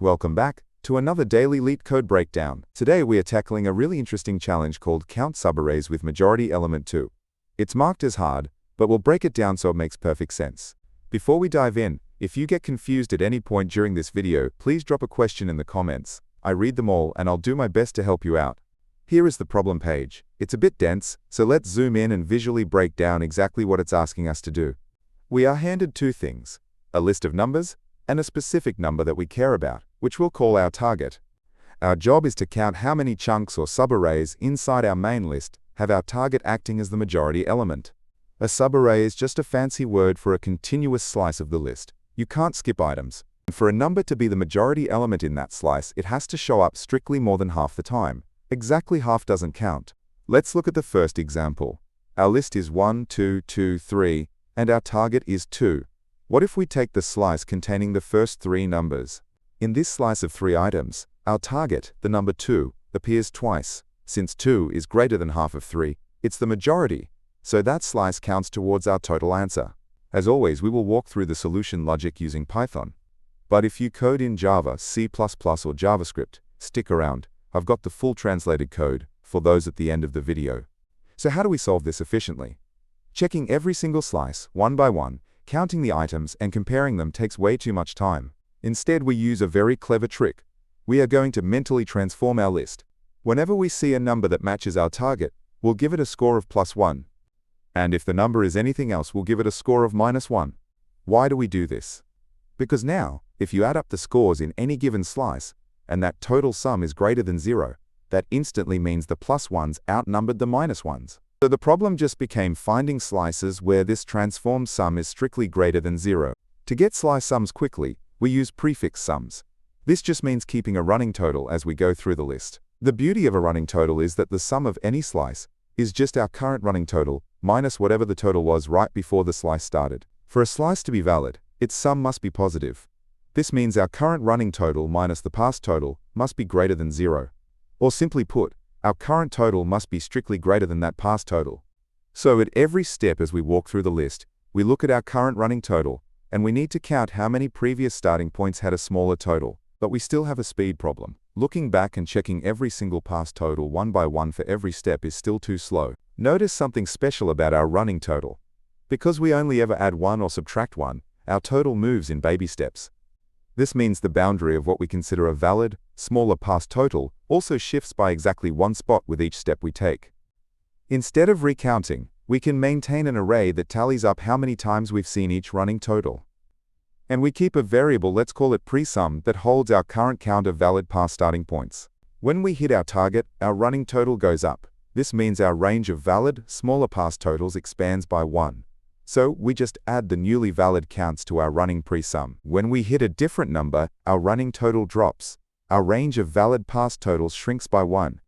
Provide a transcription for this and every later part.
Welcome back to another daily Leetcode breakdown. Today we are tackling a really interesting challenge called Count Subarrays with Majority Element 2. It's marked as hard, but we'll break it down so it makes perfect sense. Before we dive in, if you get confused at any point during this video, please drop a question in the comments. I read them all and I'll do my best to help you out. Here is the problem page. It's a bit dense, so let's zoom in and visually break down exactly what it's asking us to do. We are handed two things: a list of numbers and a specific number that we care about, which we'll call our target. Our job is to count how many chunks or subarrays inside our main list have our target acting as the majority element. A subarray is just a fancy word for a continuous slice of the list. You can't skip items. And for a number to be the majority element in that slice, it has to show up strictly more than half the time. Exactly half doesn't count. Let's look at the first example. Our list is 1, 2, 2, 3, and our target is 2. What if we take the slice containing the first three numbers? In this slice of three items, our target, the number 2, appears twice. Since 2 is greater than half of 3, it's the majority, so that slice counts towards our total answer. As always, we will walk through the solution logic using Python. But if you code in Java, C++, or JavaScript, stick around. I've got the full translated code for those at the end of the video. So how do we solve this efficiently? Checking every single slice, one by one, counting the items and comparing them takes way too much time. Instead, we use a very clever trick. We are going to mentally transform our list. Whenever we see a number that matches our target, we'll give it a score of +1. And if the number is anything else, we'll give it a score of -1. Why do we do this? Because now, if you add up the scores in any given slice, and that total sum is greater than 0, that instantly means the +1s outnumbered the -1s. So the problem just became finding slices where this transformed sum is strictly greater than 0. To get slice sums quickly, we use prefix sums. This just means keeping a running total as we go through the list. The beauty of a running total is that the sum of any slice is just our current running total minus whatever the total was right before the slice started. For a slice to be valid, its sum must be positive. This means our current running total minus the past total must be greater than 0. Or simply put, our current total must be strictly greater than that past total. So at every step as we walk through the list, we look at our current running total, and we need to count how many previous starting points had a smaller total. But we still have a speed problem. Looking back and checking every single past total one by one for every step is still too slow. Notice something special about our running total. Because we only ever add 1 or subtract 1, our total moves in baby steps. This means the boundary of what we consider a valid, smaller past total also shifts by exactly one spot with each step we take. Instead of recounting, we can maintain an array that tallies up how many times we've seen each running total. And we keep a variable, let's call it presum, that holds our current count of valid past starting points. When we hit our target, our running total goes up. This means our range of valid, smaller past totals expands by 1. So we just add the newly valid counts to our running presum. When we hit a different number, our running total drops. Our range of valid past totals shrinks by 1.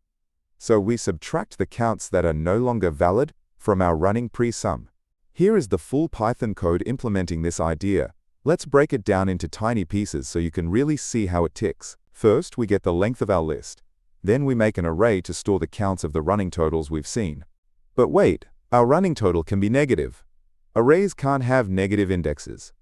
So we subtract the counts that are no longer valid from our running presum. Here is the full Python code implementing this idea. Let's break it down into tiny pieces so you can really see how it ticks. First, we get the length of our list. Then we make an array to store the counts of the running totals we've seen. But wait, our running total can be negative. Arrays can't have negative indexes.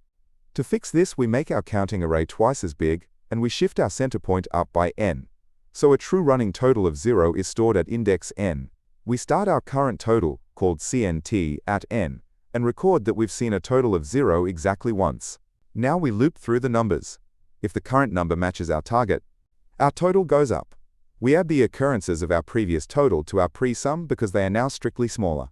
To fix this, we make our counting array twice as big, and we shift our center point up by n. So a true running total of 0 is stored at index n. We start our current total, called CNT, at n, and record that we've seen a total of 0 exactly once. Now we loop through the numbers. If the current number matches our target, our total goes up. We add the occurrences of our previous total to our presum because they are now strictly smaller.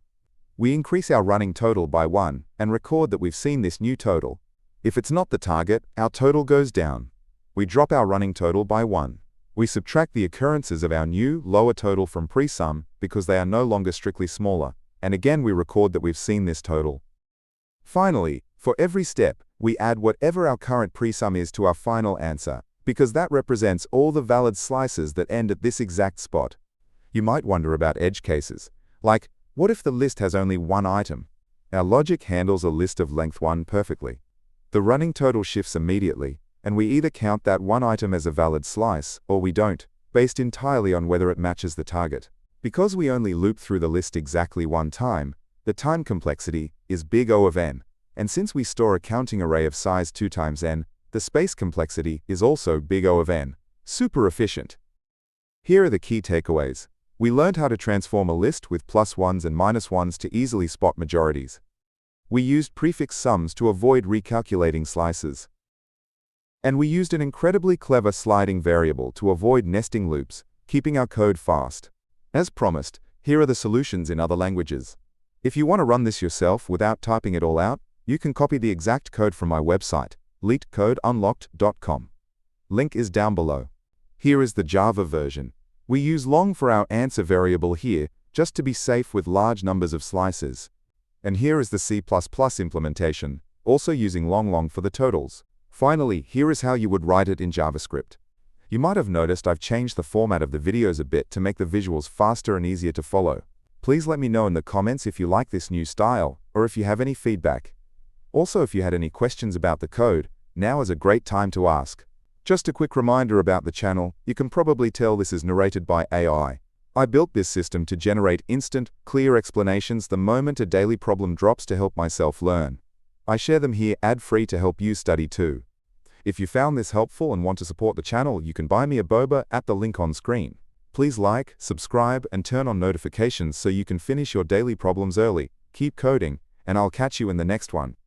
We increase our running total by 1 and record that we've seen this new total. If it's not the target, our total goes down. We drop our running total by 1. We subtract the occurrences of our new, lower total from presum because they are no longer strictly smaller, and again we record that we've seen this total. Finally, for every step, we add whatever our current presum is to our final answer, because that represents all the valid slices that end at this exact spot. You might wonder about edge cases, like, what if the list has only one item? Our logic handles a list of length 1 perfectly. The running total shifts immediately, and we either count that one item as a valid slice, or we don't, based entirely on whether it matches the target. Because we only loop through the list exactly one time, the time complexity is big O of n. And since we store a counting array of size 2 times n, The space complexity is also big O of n. Super efficient. Here are the key takeaways. We learned how to transform a list with +1s and -1s to easily spot majorities. We used prefix sums to avoid recalculating slices. And we used an incredibly clever sliding variable to avoid nesting loops, keeping our code fast. As promised, here are the solutions in other languages. If you want to run this yourself without typing it all out, you can copy the exact code from my website, leetcodeunlocked.com. Link is down below. Here is the Java version. We use long for our answer variable here, just to be safe with large numbers of slices. And here is the C++ implementation, also using long for the totals. Finally, here is how you would write it in JavaScript. You might have noticed I've changed the format of the videos a bit to make the visuals faster and easier to follow. Please let me know in the comments if you like this new style, or if you have any feedback. Also, if you had any questions about the code, now is a great time to ask. Just a quick reminder about the channel, you can probably tell this is narrated by AI. I built this system to generate instant, clear explanations the moment a daily problem drops to help myself learn. I share them here ad-free to help you study too. If you found this helpful and want to support the channel, you can buy me a boba at the link on screen. Please like, subscribe, and turn on notifications so you can finish your daily problems early. Keep coding, and I'll catch you in the next one.